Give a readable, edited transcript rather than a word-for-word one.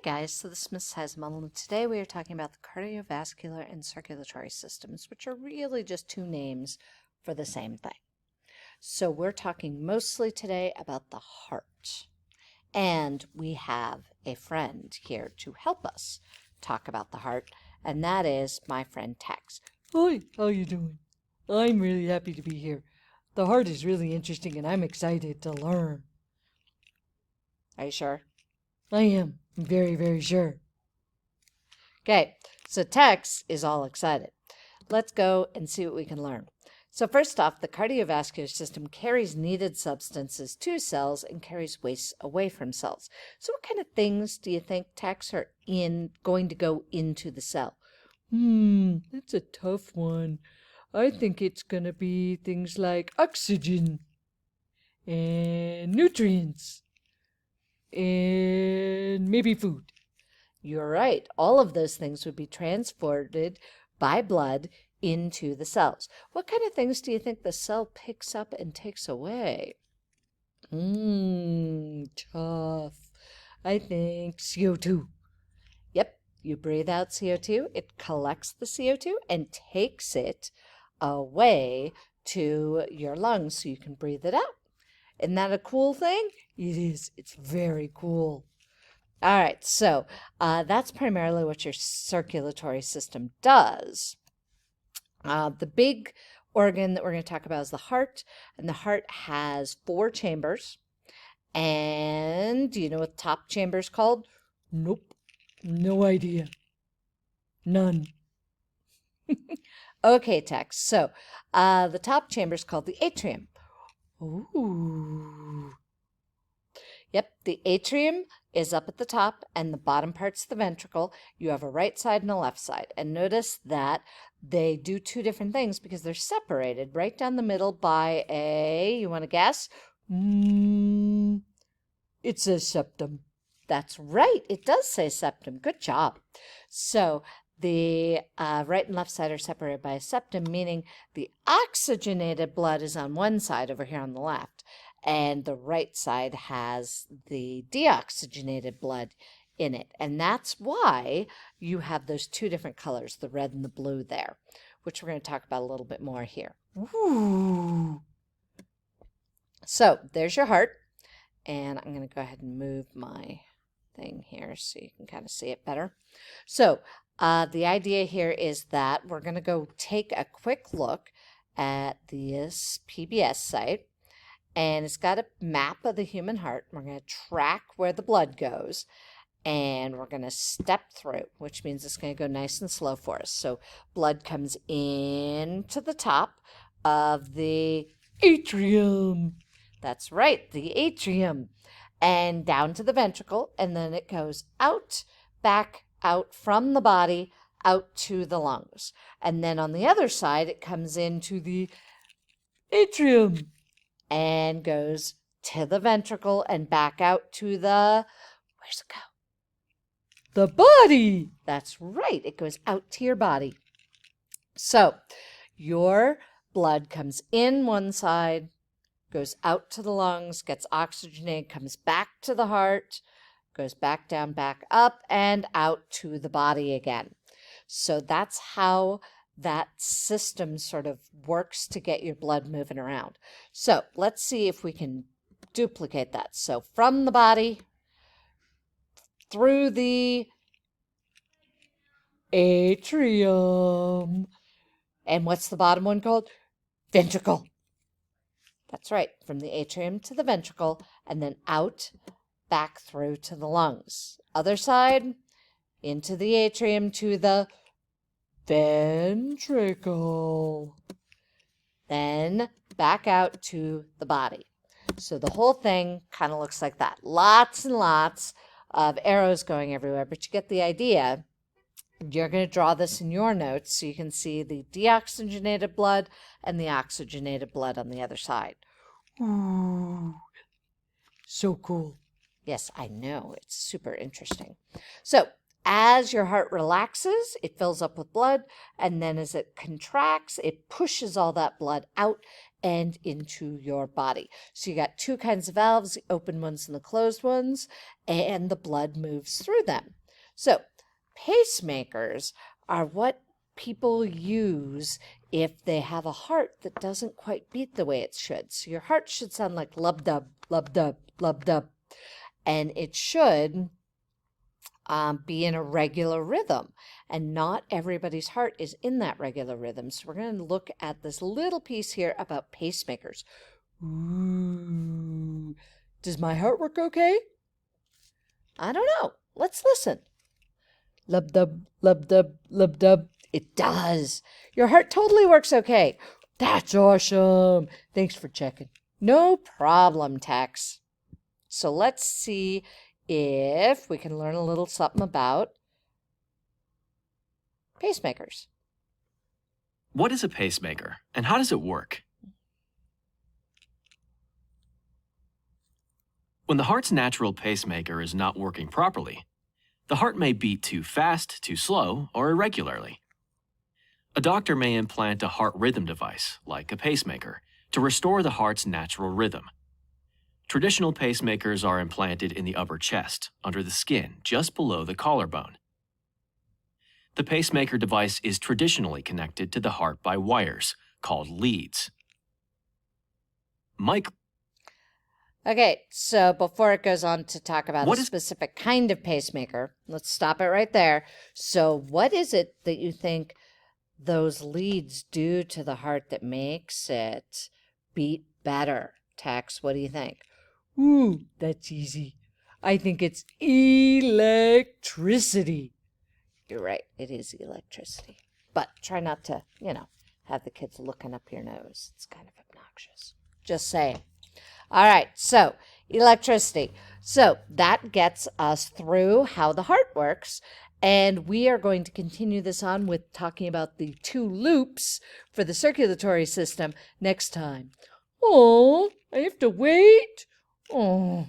guys, so this is Miss Heismel, and today we are talking about the cardiovascular and circulatory systems, which are really just two names for the same thing. So we're talking mostly today about the heart. And we have a friend here to help us talk about the heart, and that is my friend Tex. Hi, how you doing? I'm really happy to be here. The heart is really interesting and I'm excited to learn. Are you sure? I am very, very sure. Okay, so Tex is all excited. Let's go and see what we can learn. So first off, the cardiovascular system carries needed substances to cells and carries waste away from cells. So what kind of things do you think, Tex, are going to go into the cell? That's a tough one. I think it's gonna be things like oxygen and nutrients and maybe food. You're right. All of those things would be transported by blood into the cells. What kind of things do you think the cell picks up and takes away? Tough. I think CO2. Yep, you breathe out CO2, it collects the CO2 and takes it away to your lungs so you can breathe it out. Isn't that a cool thing? It is. It's very cool. All right, so that's primarily what your circulatory system does. The big organ that we're going to talk about is the heart, and the heart has 4 chambers. And do you know what the top chamber is called? Nope. No idea. None. Okay, Tex. So the top chamber is called the atrium. Ooh. Yep, the atrium is up at the top and the bottom part's the ventricle. You have a right side and a left side. And notice that they do 2 different things because they're separated right down the middle by a, you want to guess? It's a septum. That's right. It does say septum. Good job. So the right and left side are separated by a septum, meaning the oxygenated blood is on one side over here on the left, and the right side has the deoxygenated blood in it. And that's why you have those 2 different colors, the red and the blue there, which we're going to talk about a little bit more here. Ooh. So there's your heart. And I'm going to go ahead and move my thing here so you can kind of see it better. So the idea here is that we're going to go take a quick look at this PBS site. And it's got a map of the human heart. We're going to track where the blood goes. And we're going to step through, which means it's going to go nice and slow for us. So blood comes into the top of the Atrium. That's right, the atrium, and down to the ventricle, and then it goes out, back, out from the body, out to the lungs. And then on the other side, it comes into the atrium and goes to the ventricle and back out to the, where's it go? The body. That's right, it goes out to your body. So your blood comes in one side, goes out to the lungs, gets oxygenated, comes back to the heart, goes back down, back up, and out to the body again. So that's how that system sort of works to get your blood moving around. So let's see if we can duplicate that. So from the body, through the atrium. And what's the bottom one called? Ventricle. That's right, from the atrium to the ventricle, and then out, back through to the lungs. Other side, into the atrium to the ventricle. Then back out to the body. So the whole thing kind of looks like that. Lots and lots of arrows going everywhere, but you get the idea. You're going to draw this in your notes so you can see the deoxygenated blood and the oxygenated blood on the other side. Ooh, so cool. Yes, I know. It's super interesting. So as your heart relaxes, it fills up with blood, and then as it contracts, it pushes all that blood out and into your body. So you got two kinds of valves, the open ones and the closed ones, and the blood moves through them. So pacemakers are what people use if they have a heart that doesn't quite beat the way it should. So your heart should sound like lub-dub, lub-dub, lub-dub, and it should be in a regular rhythm. And not everybody's heart is in that regular rhythm. So we're going to look at this little piece here about pacemakers. Ooh. Does my heart work okay? I don't know. Let's listen. Lub-dub, lub-dub, lub-dub. It does. Your heart totally works okay. That's awesome. Thanks for checking. No problem, Tex. So let's see if we can learn a little something about pacemakers. What is a pacemaker, and how does it work? When the heart's natural pacemaker is not working properly, the heart may beat too fast, too slow, or irregularly. A doctor may implant a heart rhythm device, like a pacemaker, to restore the heart's natural rhythm. Traditional pacemakers are implanted in the upper chest, under the skin, just below the collarbone. The pacemaker device is traditionally connected to the heart by wires, called leads. Mike, Okay, so before it goes on to talk about What a is- specific kind of pacemaker, let's stop it right there. So what is it that you think those leads do to the heart that makes it beat better? Tex, what do you think? Ooh, that's easy. I think it's electricity. You're right, it is electricity. But try not to, have the kids looking up your nose. It's kind of obnoxious. Just saying. All right, so electricity. So that gets us through how the heart works. And we are going to continue this on with talking about the two loops for the circulatory system next time. Oh, I have to wait? Oh.